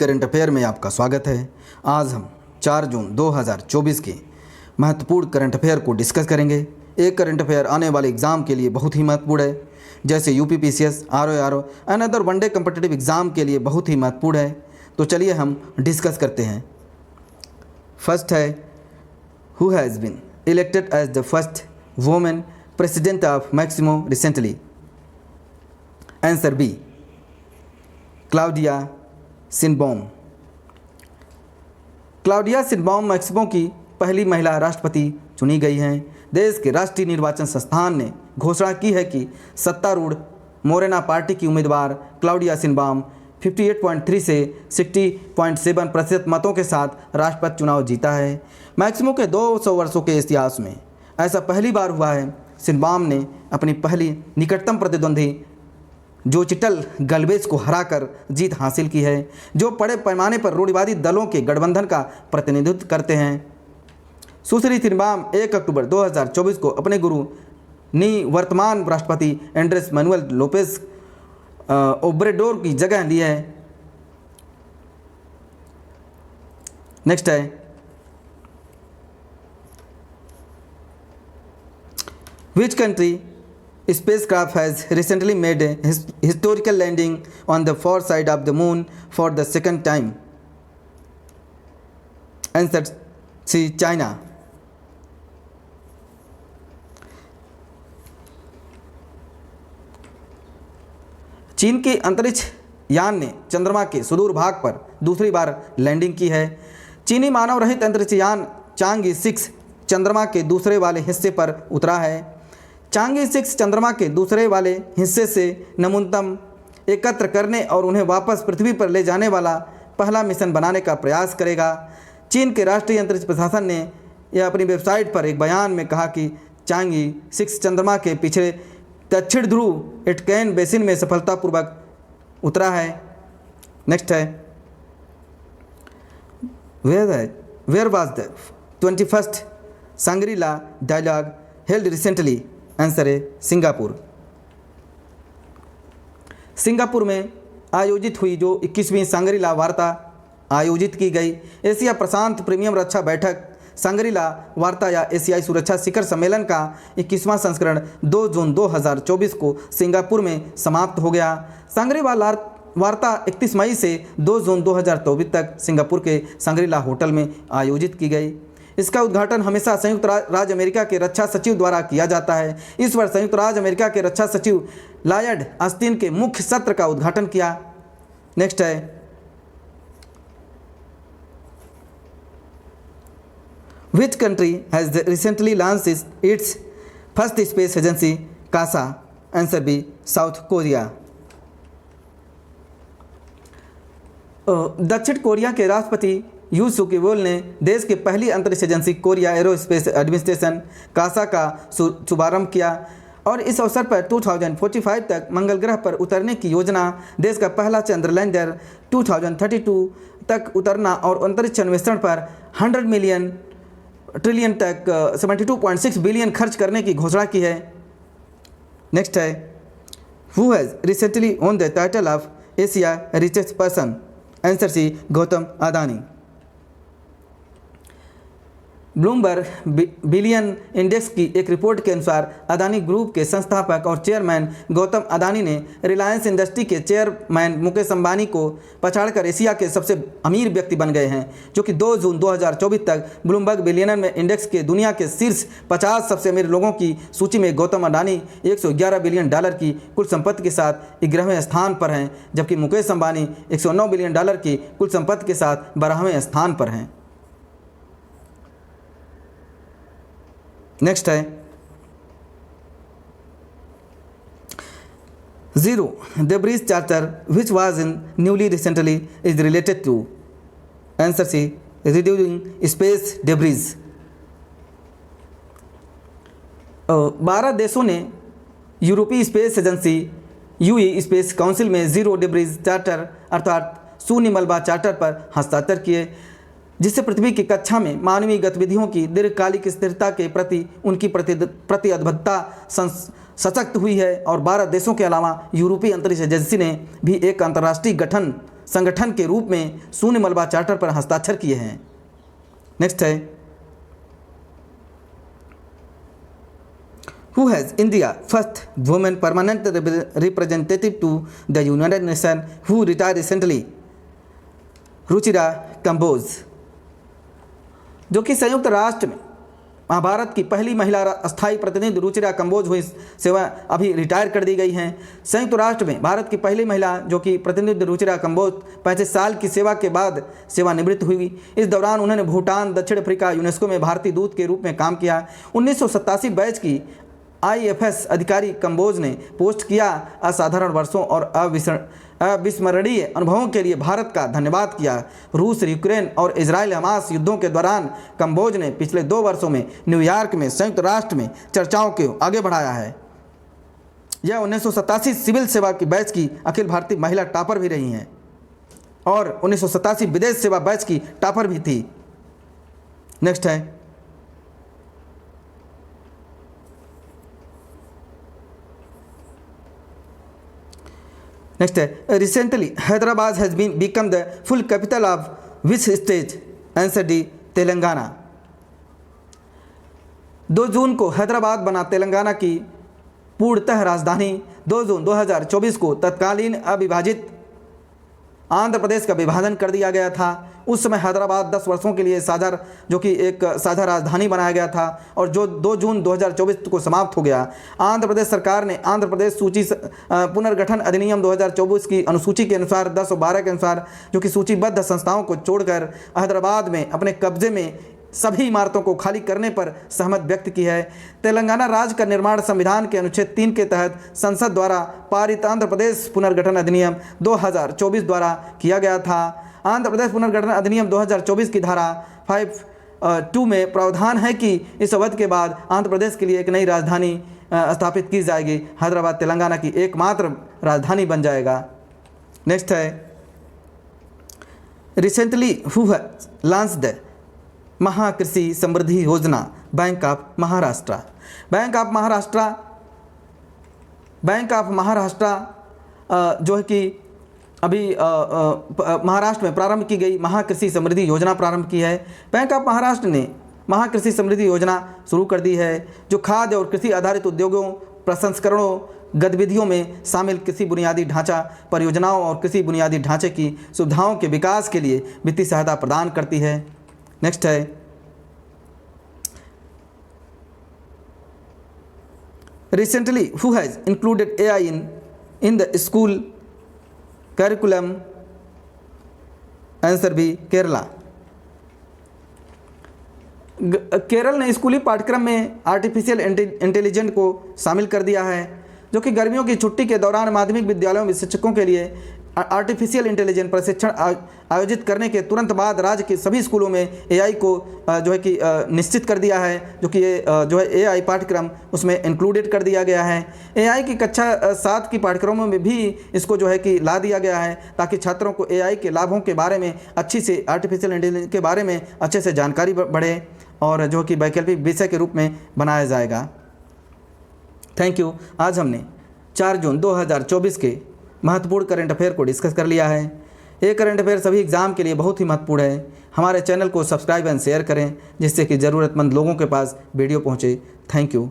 Current affair में आपका स्वागत है। आज हम 4 जून 2024 के महत्वपूर्ण करंट अफेयर को डिस्कस करेंगे। एक करंट अफेयर आने वाले एग्ज़ाम के लिए बहुत ही महत्वपूर्ण है, जैसे UPPCS, RO and other one day competitive exam के लिए बहुत ही महत्वपूर्ण है। तो चलिए हम डिस्कस करते हैं। फर्स्ट है, who has been elected as the first women president of Mexico recently? Answer B, Claudia Sheinbaum. Claudia Sheinbaum Mexico की पहली महिला राष्ट्रपति चुनी गई हैं। देश के राष्ट्रीय निर्वाचन संस्थान ने घोषणा की है कि सत्तारूढ़ मोरेना पार्टी की उम्मीदवार क्लाउडिया शिनबॉम 58.3 से 60.7% मतों के साथ राष्ट्रपति चुनाव जीता है। मैक्सिको के 200 वर्षों के इतिहास में ऐसा पहली बार हुआ है। शिनबॉम ने अपनी पहली निकटतम प्रतिद्वंदी जोचिटल गैल्वेज को हराकर जीत हासिल की है, जो बड़े पैमाने पर रूढ़िवादी दलों के गठबंधन का प्रतिनिधित्व करते हैं। सुश्री शिनबॉम 1 अक्टूबर 2024 को अपने गुरु वर्तमान राष्ट्रपति एंड्रेस मैनुएल लोपेज ओब्रेडोर की जगह ली है। नेक्स्ट है, which country spacecraft has recently made a historical landing on the far side of the moon for the second time? Answer C, China. चीन के अंतरिक्ष यान ने चंद्रमा के सुदूर भाग पर दूसरी बार लैंडिंग की है। चीनी मानव रहित अंतरिक्ष यान चांगी 6 चंद्रमा के दूसरे वाले हिस्से पर उतरा है। चांगी 6 चंद्रमा के दूसरे वाले हिस्से से नमूनतम एकत्र करने और उन्हें वापस पृथ्वी पर ले जाने वाला पहला मिशन बनाने का प्रयास करेगा। चीन के राष्ट्रीय अंतरिक्ष प्रशासन ने यह अपनी वेबसाइट पर एक बयान में कहा कि चांगी 6 चंद्रमा के पिछले दक्षिण ध्रुव इटकैन बेसिन में सफलतापूर्वक उतरा है। नेक्स्ट है, where was the 21st Shangri La dialogue held recently? Answer है सिंगापुर। सिंगापुर में आयोजित हुई जो 21वीं सांग्री-ला वार्ता आयोजित की गई। एशिया प्रशांत प्रीमियम रक्षा बैठक सांग्री-ला वार्ता या एशियाई सुरक्षा शिखर सम्मेलन का 21वां संस्करण 2 जून 2024 को सिंगापुर में समाप्त हो गया। सांग्री-ला वार्ता 31 मई से 2 जून 2024 तक सिंगापुर के सांग्री-ला होटल में आयोजित की गई। इसका उद्घाटन हमेशा संयुक्त राज्य अमेरिका के रक्षा सचिव द्वारा किया जाता है। इस वर्ष संयुक्त राज्य अमेरिका के रक्षा सचिव लॉयड ऑस्टिन के मुख्य सत्र का उद्घाटन किया। नेक्स्ट है, which country has recently launched its first space agency KASA? Answer B, south Korea. दक्षिण कोरिया के राष्ट्रपति यू सुक येओल ने देश की पहली अंतरिक्ष agency Korea aerospace administration KASA का शुभारंभ किया और इस अवसर पर 2045 तक मंगल ग्रह पर उतरने की योजना, देश का पहला चंद्रलैंडर 2032 तक उतरना और अंतरिक्ष अन्वेषण पर 100 ट्रिलियन तक 72.6 बिलियन खर्च करने की घोषणा की है। नेक्स्ट है, who has recently won the title of Asia richest person? Answer C, Gautam Adani. Bloomberg billion index की एक रिपोर्ट के अनुसार अदानी ग्रुप के संस्थापक और चेयरमैन गौतम अदानी ने रिलायंस इंडस्ट्री के चेयरमैन मुकेश अंबानी को पछाड़कर एशिया के सबसे अमीर व्यक्ति बन गए हैं, जो कि 2 जून 2024 तक ब्लूमबर्ग बिलियनर में इंडेक्स के दुनिया के शीर्ष 50 सबसे अमीर लोगों की सूची में गौतम अदानी $111 बिलियन की कुल संपत्ति के साथ 11वें स्थान पर हैं, जबकि मुकेश अंबानी $109 बिलियन की कुल संपत्ति के साथ 12वें स्थान पर हैं। नेक्स्ट है, zero debris charter which was in newly recently is related to? Answer C, reducing space debris. 12 देशों ने यूरोपीय स्पेस एजेंसी यूई स्पेस काउंसिल में जीरो डेब्रिज चार्टर अर्थात शून्य मलबा चार्टर पर हस्ताक्षर किए, जिससे पृथ्वी की कक्षा में मानवीय गतिविधियों की दीर्घकालिक स्थिरता के प्रति उनकी प्रतिबद्धता सशक्त हुई है और 12 देशों के अलावा यूरोपीय अंतरिक्ष एजेंसी ने भी एक अंतर्राष्ट्रीय गठन संगठन के रूप में शून्य मलबा चार्टर पर हस्ताक्षर किए हैं। नेक्स्ट है, who has India first woman permanent representative to the United Nations who retired recently, Ruchira Kamboj, जो कि संयुक्त राष्ट्र में महाभारत की पहली महिला अस्थायी प्रतिनिधि रुचिरा कंबोज हुई सेवा अभी रिटायर कर दी गई हैं। संयुक्त राष्ट्र में भारत की पहली महिला जो कि प्रतिनिधि रुचिरा कंबोज 35 साल की सेवा के बाद सेवानिवृत्त हुई। इस दौरान उन्होंने भूटान, दक्षिण अफ्रीका, यूनेस्को में भारतीय दूत के रूप में काम किया। 1987 बैच की IFS अधिकारी कंबोज ने पोस्ट किया, असाधारण वर्षों और अविस्मरणीय अनुभवों के लिए भारत का धन्यवाद किया। रूस, यूक्रेन और इजराइल हमास युद्धों के दौरान कंबोज ने पिछले 2 वर्षों में न्यूयॉर्क में संयुक्त राष्ट्र में चर्चाओं को आगे बढ़ाया है। यह 1987 सिविल सेवा की बैच की अखिल भारतीय महिला टॉपर भी रही हैं और 1987 विदेश सेवा बैच की टॉपर भी थी। नेक्स्ट है, नेक्स्ट है, recently Hyderabad has been become the full capital of which state, answer D Telangana. 2 जून को हैदराबाद बना तेलंगाना की पूर्णतः राजधानी। 2 जून 2024 को तत्कालीन अविभाजित आंध्र प्रदेश का विभाजन कर दिया गया था। उस समय हैदराबाद 10 वर्षों के लिए साझा राजधानी बनाया गया था और जो 2 जून 2024 को समाप्त हो गया। आंध्र प्रदेश सरकार ने आंध्र प्रदेश सूची पुनर्गठन अधिनियम 2024 की अनुसूची के अनुसार 1012 के अनुसार जो कि सूचीबद्ध संस्थाओं को छोड़कर हैदराबाद में अपने कब्जे में सभी इमारतों को खाली करने पर सहमति व्यक्त की है। तेलंगाना राज्य का निर्माण संविधान के अनुच्छेद 3 के तहत संसद द्वारा पारित आंध्र प्रदेश पुनर्गठन अधिनियम 2024 द्वारा किया गया था। आंध्र प्रदेश पुनर्गठन अधिनियम 2024 की धारा 5(2) में प्रावधान है कि इस अवधि के बाद आंध्र प्रदेश के लिए एक नई राजधानी स्थापित की जाएगी। हैदराबाद तेलंगाना की एकमात्र राजधानी बन जाएगा। नेक्स्ट है, recently who has launched the Mahakrishi Samriddhi Yojana, bank of Maharashtra. Bank of Maharashtra जो है कि अभी महाराष्ट्र में प्रारंभ की गई महाकृषि समृद्धि योजना प्रारंभ की है। बैंक ऑफ महाराष्ट्र ने महाकृषि समृद्धि योजना शुरू कर दी है जो खाद्य और कृषि आधारित उद्योगों, प्रसंस्करणों, गतिविधियों में शामिल कृषि बुनियादी ढांचा परियोजनाओं और कृषि बुनियादी ढांचे की सुविधाओं के विकास के लिए वित्तीय सहायता प्रदान करती है। नेक्स्ट है, recently who has included AI in the school curriculum, answer B Kerala. Kerala ने स्कूली पाठ्यक्रम में आर्टिफिशियल इंटेलिजेंस को शामिल कर दिया है जो कि गर्मियों की छुट्टी के दौरान माध्यमिक विद्यालयों में शिक्षकों के लिए आर्टिफिशियल इंटेलिजेंस प्रशिक्षण आयोजित करने के तुरंत बाद राज्य के सभी स्कूलों में AI को जो है कि निश्चित कर दिया है जो कि जो है AI पाठ्यक्रम उसमें इंक्लूडेड कर दिया गया है। AI की कक्षा 7 की पाठ्यक्रमों में भी इसको जो है कि ला दिया गया है ताकि छात्रों को AI के लाभों के बारे में अच्छी से आर्टिफिशियल इंटेलिजेंस के बारे में अच्छे से जानकारी बढ़े और जो कि वैकल्पिक विषय के रूप में बनाया जाएगा। Thank you. आज हमने 4 जून 2024 के महत्वपूर्ण करंट अफेयर को डिस्कस कर लिया है। ये करंट अफेयर सभी एग्ज़ाम के लिए बहुत ही महत्वपूर्ण है। हमारे चैनल को सब्सक्राइब एंड शेयर करें जिससे कि ज़रूरतमंद लोगों के पास वीडियो पहुँचे। Thank you.